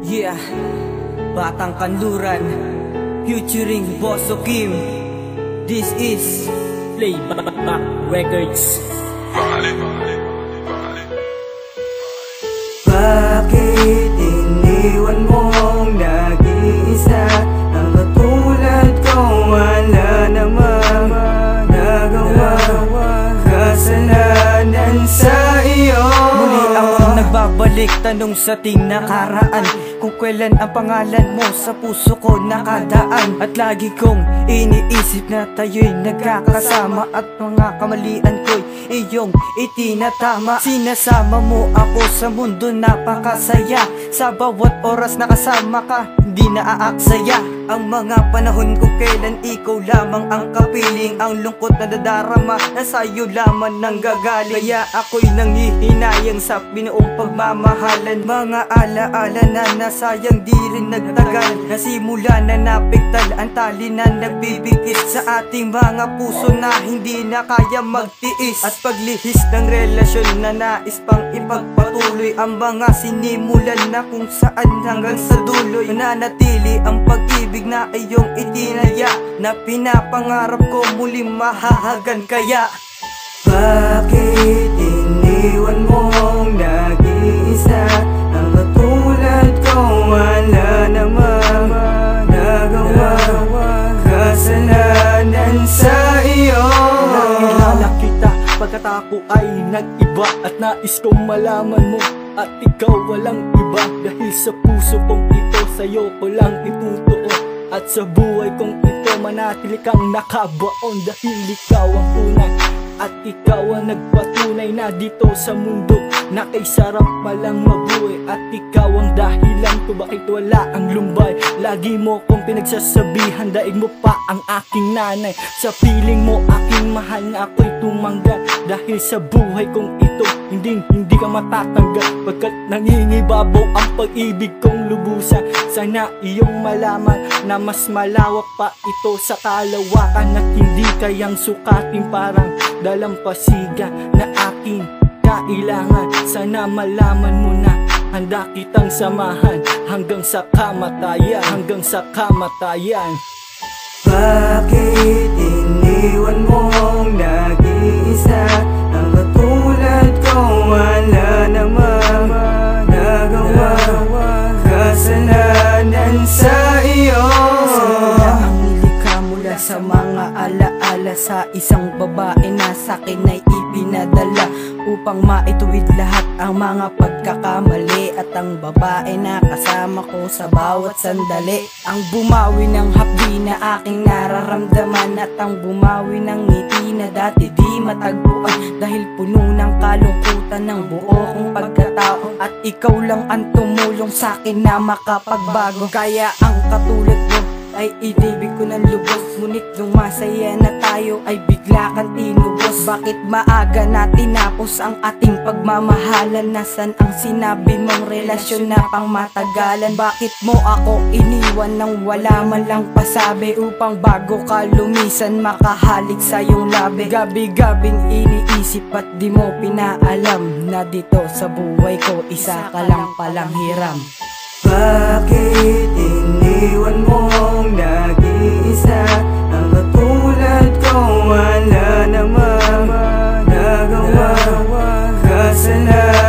Yeah, Batang Kanluran featuring Bosso Kim. This is Playback Records. Bakit iniwan mong nag-iisa? Ang katulad ko wala namang nagawa. Kasalanan sa iyo. Muli akong nagbabalik, tanong sa ting nakaraan, kung kailan ang pangalan mo sa puso ko nakadaan. At lagi kong iniisip na tayo'y nagkakasama, at mga kamalian ko'y iyong itinatama. Sinasama mo ako sa mundo, napakasaya. Sa bawat oras na kasama ka, hindi naaaksaya. Ang mga panahon kung kailan ikaw lamang ang kapiling. Ang lungkot na dadarama na sa'yo lamang nang gagaling. Kaya ako'y nanghihinayang sa binuong pagmamahalan. Mga alaala na nasayang di rin nagtagal. Nasimula na napiktal ang tali na nagbibigis sa ating mga puso na hindi na kaya magtiis. At paglihis ng relasyon na nais pang ipagpatuloy, ang mga sinimulan na kung saan hanggang sa duloy. Mananatili ang pag-ibig na iyong itinaya, na pinapangarap ko muli mahahagan kaya. Bakit iniwan mong nag-iisa? Ang katulad ko wala namang nagawa. Kasalanan sa iyo. Nakilala kita pagkat ako ay nag-iba, at nais kong malaman mo at ikaw walang iba. Dahil sa puso kong ito, sa'yo ko lang itutuon. At sa buhay kong ito, manatili kang nakabaon. Dahil ikaw ang tunay, at ikaw ang nagpatunay na dito sa mundo na kay sarap palang mabuhay. At ikaw ang dahilan kung bakit wala ang lumbay. Lagi mo kong pinagsasabihan, daig mo pa ang aking nanay. Sa piling mo aking mahal na ako'y tumanggal. Dahil sa buhay kong ito, hindi ka matatanggal. Pagkat nangingibabaw ang pag-ibig kong lubusan. Sana iyong malaman na mas malawak pa ito sa kalawakan. At hindi kayang sukatin parang dalampasigan na aking kailangan. Sana malaman mo na handa kitang samahan hanggang sa kamatayan, hanggang sa kamatayan. Bakit iniwan mong nag-iisa? Ang katulad ko wala namang nagawa. Kasalanan sa iyo. Simula ang nilikha mula sa mga alaala, sa isang babae na sa'kin ay ipinadala, upang maituwid lahat ang mga pagkakamali. At ang babae na kasama ko sa bawat sandali, ang bumawi ng hapdi na aking nararamdaman. At ang bumawi ng ngiti na dati di matagpuan. Dahil puno ng kalungkutan ng buo kong pagkatao, at ikaw lang ang tumulong sa'kin na makapagbago. Kaya ang katulad mo ay inibig ko ng lubos. Ngunit nung masaya na tayo ay bigla kang tinubos. Bakit maaga na tinapos ang ating pagmamahalan? Nasaan ang sinabi mong relasyon na pang matagalan? Bakit mo ako iniwan nang wala man lang pasabi, upang bago ka lumisan makahalik sa iyong labi? Gabi-gabing iniisip at di mo pinaalam na dito sa buhay ko isa ka lang palang hiram. Bakit iniwan mong nag-iisa? Ang katulad ko wala namang nagawa. Kasalanan